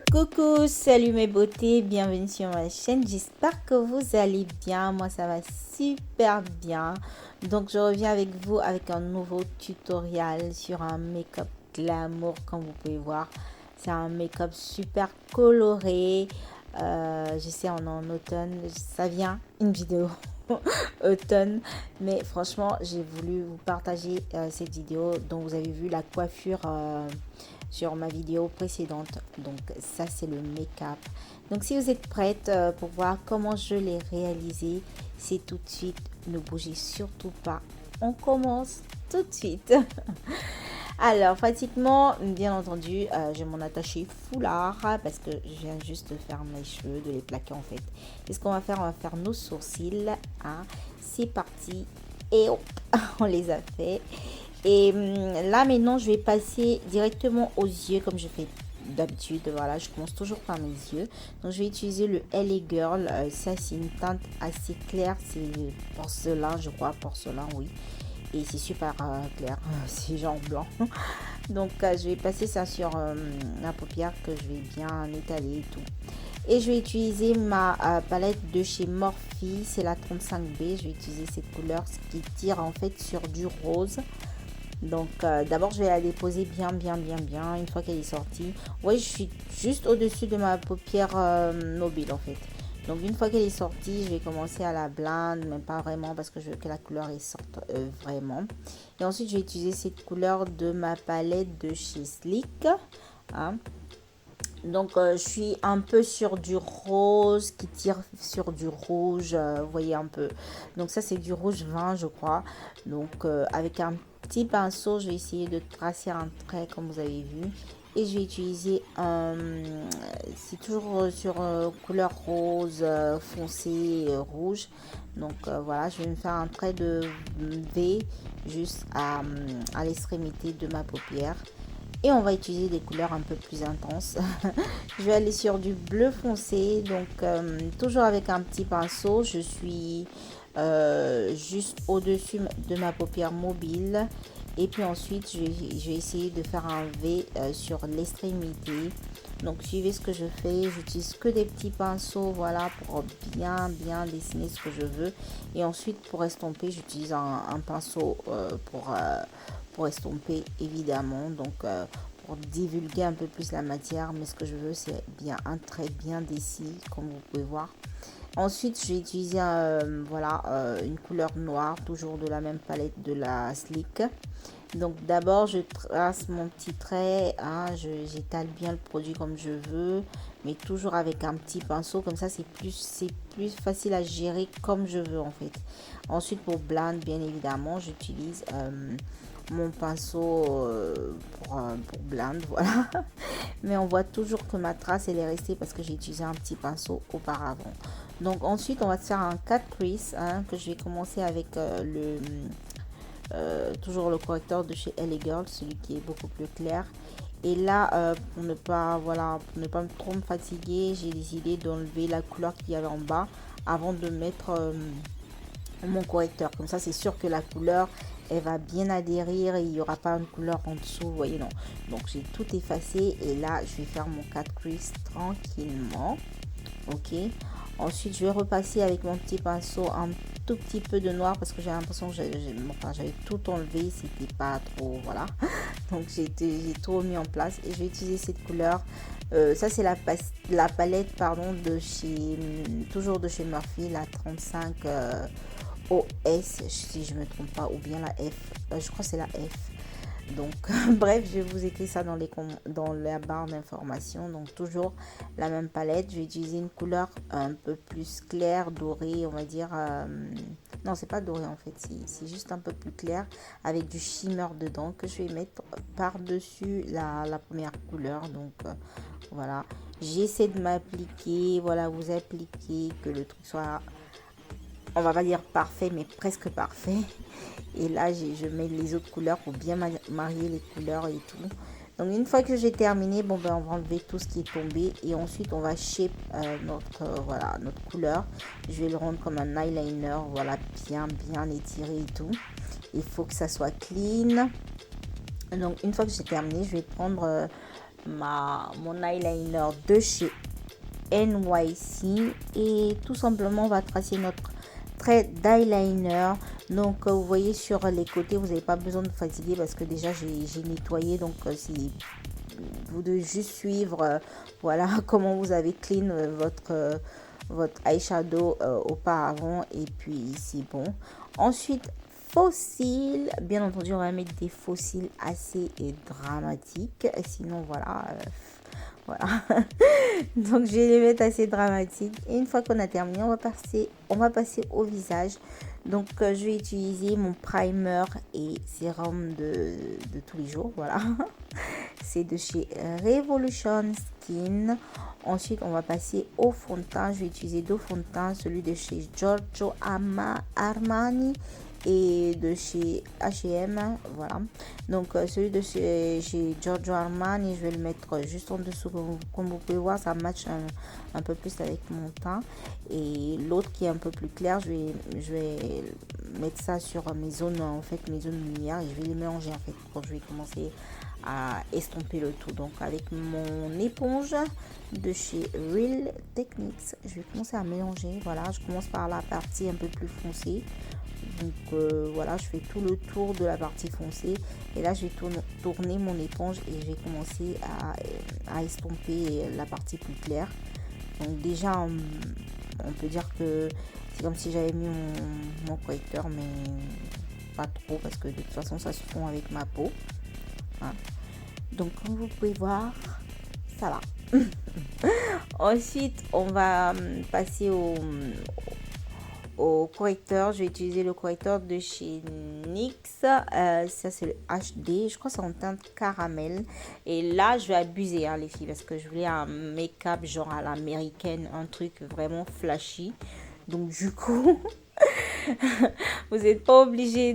Coucou, salut mes beautés, bienvenue sur ma chaîne, j'espère que vous allez bien, moi ça va super bien. Donc je reviens avec vous avec un nouveau tutoriel sur un make-up glamour comme vous pouvez voir. C'est un make-up super coloré, je sais on est en automne, ça vient une vidéo automne, mais franchement j'ai voulu vous partager cette vidéo dont vous avez vu la coiffure sur ma vidéo précédente. Donc ça c'est le make-up. Donc si vous êtes prête pour voir comment je l'ai réalisé, c'est tout de suite. Ne bougez surtout pas. On commence tout de suite. Alors pratiquement, bien entendu, je vais m'en attacher foulard parce que je viens juste de faire mes cheveux, de les plaquer en fait. Et ce qu'on va faire, on va faire nos sourcils. Hein. C'est parti. Et hop, on les a fait. Et là maintenant je vais passer directement aux yeux comme je fais d'habitude. Voilà, je commence toujours par mes yeux. Donc je vais utiliser le LA Girl. Ça c'est une teinte assez claire, c'est porcelain, je crois, porcelain, oui. Et c'est super clair, c'est genre blanc. Donc je vais passer ça sur la paupière que je vais bien étaler et tout. Et je vais utiliser ma palette de chez Morphe, c'est la 35B. Je vais utiliser cette couleur qui tire en fait sur du rose. Donc d'abord je vais la déposer bien une fois qu'elle est sortie. Ouais, je suis juste au-dessus de ma paupière mobile en fait. Donc une fois qu'elle est sortie, je vais commencer à la blinde, mais pas vraiment parce que je veux que la couleur sorte vraiment. Et ensuite je vais utiliser cette couleur de ma palette de chez Sleek. Hein. Donc je suis un peu sur du rose qui tire sur du rouge, vous voyez un peu. Donc ça c'est du rouge vin je crois. Donc avec un petit pinceau je vais essayer de tracer un trait comme vous avez vu. Et je vais utiliser c'est toujours sur couleur rose foncé rouge. Donc voilà, je vais me faire un trait de V juste à l'extrémité de ma paupière. Et on va utiliser des couleurs un peu plus intenses. Je vais aller sur du bleu foncé. Donc toujours avec un petit pinceau. Je suis juste au-dessus de ma paupière mobile. Et puis ensuite, je vais essayer de faire un V sur l'extrémité. Donc suivez ce que je fais. J'utilise que des petits pinceaux, voilà, pour bien dessiner ce que je veux. Et ensuite, pour estomper, j'utilise un pinceau pour estomper, évidemment. Donc pour divulguer un peu plus la matière. Mais ce que je veux, c'est bien un trait bien dessiné, comme vous pouvez voir. Ensuite, je vais utiliser voilà, une couleur noire, toujours de la même palette de la Sleek. Donc d'abord, je trace mon petit trait, hein, j'étale bien le produit comme je veux, mais toujours avec un petit pinceau, comme ça c'est plus facile à gérer comme je veux en fait. Ensuite, pour blend, bien évidemment, j'utilise mon pinceau pour blend, voilà. Mais on voit toujours que ma trace elle est restée parce que j'ai utilisé un petit pinceau auparavant. Donc ensuite on va faire un cut crease hein, que je vais commencer avec toujours le correcteur de chez LA Girl, celui qui est beaucoup plus clair. Et là pour ne pas trop me fatiguer, j'ai décidé d'enlever la couleur qu'il y avait en bas avant de mettre mon correcteur. Comme ça c'est sûr que la couleur elle va bien adhérer et il n'y aura pas une couleur en dessous, vous voyez, non. Donc j'ai tout effacé et là je vais faire mon cut crease tranquillement. Ok, ensuite je vais repasser avec mon petit pinceau un tout petit peu de noir parce que j'ai l'impression que j'avais tout enlevé, c'était pas trop, voilà. Donc j'ai tout remis en place et je vais utiliser cette couleur. Ça c'est la palette pardon de chez toujours de chez Murphy, la 35 OS si je me trompe pas, ou bien la F, je crois que c'est la F. Donc bref, je vais vous écrire ça dans la barre d'informations. Donc toujours la même palette, je vais utiliser une couleur un peu plus claire, dorée, on va dire. Non, c'est pas doré en fait, c'est juste un peu plus clair avec du shimmer dedans que je vais mettre par-dessus la première couleur. Donc voilà, j'essaie de m'appliquer, voilà, vous appliquer, que le truc soit, on va pas dire parfait, mais presque parfait. Et là, je mets les autres couleurs pour bien marier les couleurs et tout. Donc, une fois que j'ai terminé, bon, ben, on va enlever tout ce qui est tombé. Et ensuite, on va shape voilà, notre couleur. Je vais le rendre comme un eyeliner. Voilà, bien étiré et tout. Il faut que ça soit clean. Donc, une fois que j'ai terminé, je vais prendre mon eyeliner de chez NYC et tout simplement on va tracer notre trait d'eyeliner. Donc vous voyez sur les côtés, vous n'avez pas besoin de fatiguer parce que déjà j'ai nettoyé. Donc si vous devez juste suivre voilà comment vous avez clean votre eyeshadow auparavant et puis c'est bon. Ensuite, faux cils, bien entendu on va mettre des faux cils assez dramatiques, sinon voilà voilà. Donc je vais les mettre assez dramatiques et une fois qu'on a terminé on va passer au visage. Donc je vais utiliser mon primer et sérum de tous les jours, voilà. C'est de chez Revolution Skin. Ensuite on va passer au fond de teint. Je vais utiliser deux fonds de teint, celui de chez Giorgio Armani et de chez H&M, voilà. Donc celui de chez Giorgio Armani, je vais le mettre juste en dessous, comme vous pouvez voir, ça match un peu plus avec mon teint. Et l'autre qui est un peu plus clair, je vais mettre ça sur mes zones, en fait mes zones de lumière, et je vais les mélanger en fait quand je vais commencer à estomper le tout. Donc avec mon éponge de chez Real Techniques, je vais commencer à mélanger. Voilà, je commence par la partie un peu plus foncée. Donc voilà, je fais tout le tour de la partie foncée et là je vais tourner mon éponge et je vais commencer à estomper la partie plus claire. Donc déjà on peut dire que c'est comme si j'avais mis mon correcteur, mais pas trop parce que de toute façon ça se fond avec ma peau, hein. Donc comme vous pouvez voir, ça va. Ensuite on va passer au correcteur. Je vais utiliser le correcteur de chez NYX, ça c'est le HD, je crois que c'est en teinte caramel. Et là je vais abuser, hein, les filles, parce que je voulais un make-up genre à l'américaine, un truc vraiment flashy. Donc du coup vous n'êtes pas obligé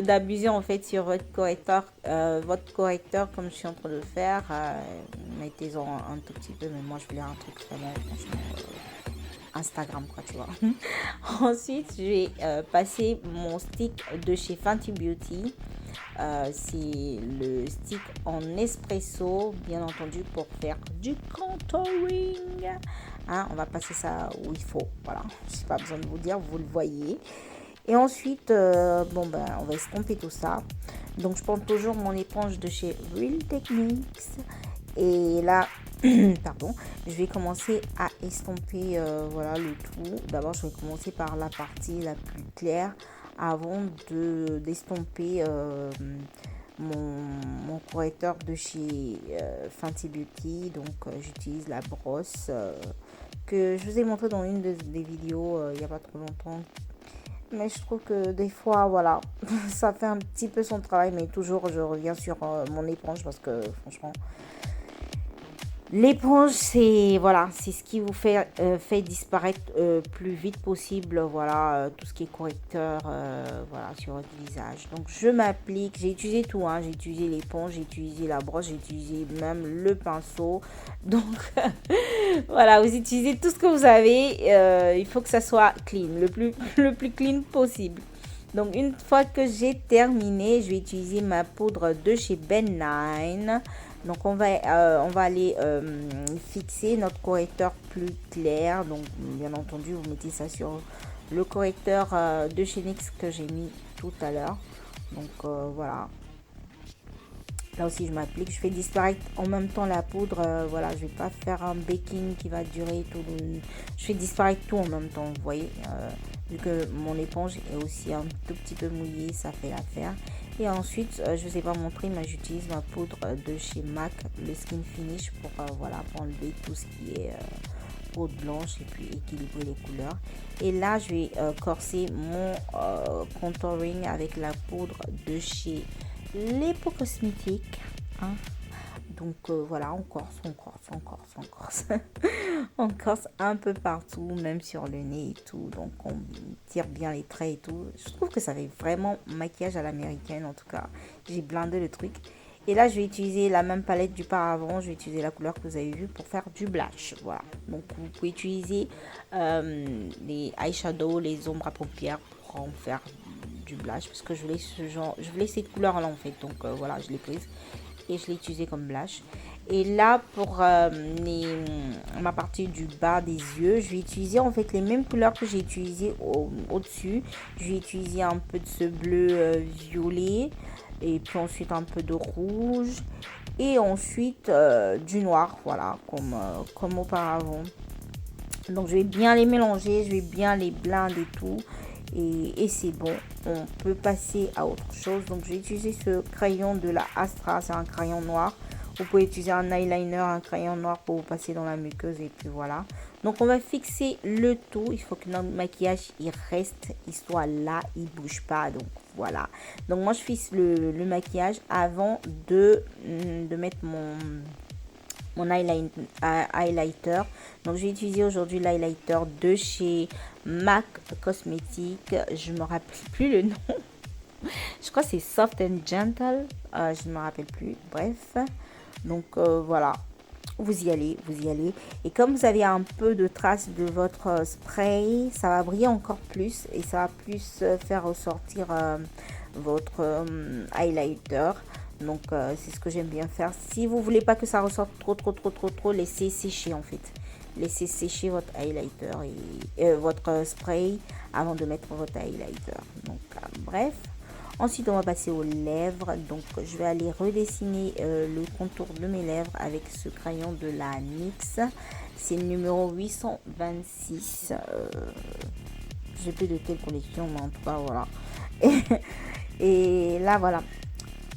d'abuser en fait sur votre correcteur, comme je suis en train de le faire. Mettez-en un tout petit peu, mais moi je voulais un truc vraiment franchement Instagram, quoi, tu vois. Ensuite je vais passer mon stick de chez Fenty Beauty. C'est le stick en espresso, bien entendu, pour faire du contouring, hein. On va passer ça où il faut, voilà, j'ai pas besoin de vous dire, vous le voyez. Et ensuite bon ben on va estomper tout ça. Donc je prends toujours mon éponge de chez Real Techniques et là pardon, je vais commencer à estomper voilà le tout. D'abord je vais commencer par la partie la plus claire avant d'estomper mon correcteur de chez Fenty Beauty. Donc j'utilise la brosse que je vous ai montré dans une des vidéos il n'y a pas trop longtemps, mais je trouve que des fois voilà ça fait un petit peu son travail, mais toujours je reviens sur mon éponge parce que franchement l'éponge, c'est voilà, c'est ce qui vous fait disparaître plus vite possible, voilà, tout ce qui est correcteur, voilà, sur votre visage. Donc je m'applique, j'ai utilisé tout, hein, j'ai utilisé l'éponge, j'ai utilisé la brosse, j'ai utilisé même le pinceau. Donc voilà, vous utilisez tout ce que vous avez, il faut que ça soit clean, le plus clean possible. Donc une fois que j'ai terminé, je vais utiliser ma poudre de chez Ben 9. Donc on va aller fixer notre correcteur plus clair. Donc bien entendu vous mettez ça sur le correcteur de chez NYX que j'ai mis tout à l'heure. Donc voilà, là aussi je m'applique, je fais disparaître en même temps la poudre, voilà, je vais pas faire un baking qui va durer tout je fais disparaître tout en même temps, vous voyez, vu que mon éponge est aussi un tout petit peu mouillée, ça fait l'affaire. Et ensuite je vous ai pas montré, mais j'utilise ma poudre de chez MAC, le Skin Finish, pour voilà, pour enlever tout ce qui est peau blanche et puis équilibrer les couleurs. Et là je vais corser mon contouring avec la poudre de chez Les Peaux Cosmétiques, hein. Donc voilà, on corse on corse un peu partout, même sur le nez et tout. Donc on tire bien les traits et tout. Je trouve que ça fait vraiment maquillage à l'américaine. En tout cas, j'ai blindé le truc. Et là je vais utiliser la même palette du paravent. Je vais utiliser la couleur que vous avez vue pour faire du blush, voilà. Donc vous pouvez utiliser les eyeshadows, les ombres à paupières pour en faire du blush, parce que je voulais cette couleur là en fait. Donc voilà, je l'ai prise et je l'ai utilisé comme blush. Et là, pour ma partie du bas des yeux, je vais utiliser en fait les mêmes couleurs que j'ai utilisées au-dessus. Je vais utiliser un peu de ce bleu violet et puis ensuite un peu de rouge et ensuite du noir, voilà, comme auparavant. Donc je vais bien les mélanger, je vais bien les blinder et tout. Et c'est bon, on peut passer à autre chose. Donc je vais utiliser ce crayon de la Astra, c'est un crayon noir. Vous pouvez utiliser un eyeliner, un crayon noir pour vous passer dans la muqueuse et puis voilà. Donc on va fixer le tout. Il faut que notre maquillage il reste, il soit là, il bouge pas. Donc voilà. Donc moi je fixe le maquillage avant de mettre mon highlighter. Donc j'ai utilisé aujourd'hui l'highlighter de chez MAC Cosmetics. Je me rappelle plus le nom. Je crois que c'est Soft and Gentle. Je ne me rappelle plus. Bref. Donc voilà. Vous y allez, vous y allez. Et comme vous avez un peu de traces de votre spray, ça va briller encore plus. Et ça va plus faire ressortir votre highlighter. Donc c'est ce que j'aime bien faire. Si vous voulez pas que ça ressorte trop, laissez sécher en fait. Laissez sécher votre highlighter et votre spray avant de mettre votre highlighter. Donc bref. Ensuite on va passer aux lèvres. Donc je vais aller redessiner le contour de mes lèvres avec ce crayon de la NYX. C'est le numéro 826. Je sais plus de quelle collection, mais en tout cas voilà. Et là voilà.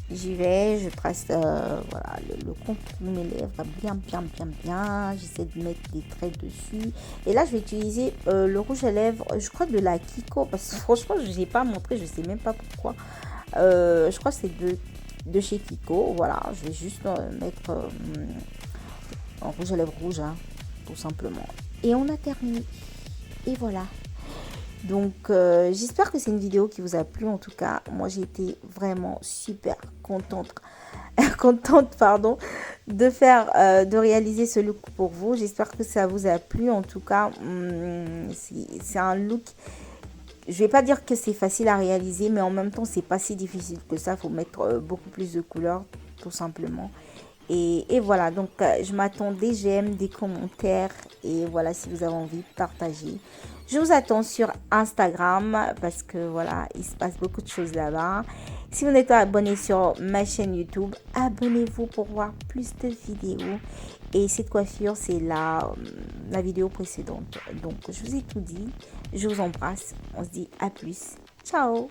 J'y vais, je trace voilà, le contour de mes lèvres bien. J'essaie de mettre des traits dessus. Et là, je vais utiliser le rouge à lèvres, je crois de la Kiko. Parce que franchement, je n'ai pas montré, je sais même pas pourquoi. Je crois que c'est de chez Kiko. Voilà, je vais juste mettre un rouge à lèvres rouge, hein, tout simplement. Et on a terminé. Et voilà. Donc j'espère que c'est une vidéo qui vous a plu. En tout cas moi j'ai été vraiment super contente pardon de faire de réaliser ce look pour vous. J'espère que ça vous a plu. En tout cas c'est un look, je vais pas dire que c'est facile à réaliser, mais en même temps c'est pas si difficile que ça. Faut mettre beaucoup plus de couleurs tout simplement. Et voilà, donc je m'attends des j'aime, des commentaires et voilà, si vous avez envie de partager. Je vous attends sur Instagram parce que voilà, il se passe beaucoup de choses là-bas. Si vous n'êtes pas abonné sur ma chaîne YouTube, abonnez-vous pour voir plus de vidéos. Et cette coiffure, c'est la vidéo précédente. Donc je vous ai tout dit, je vous embrasse, on se dit à plus. Ciao!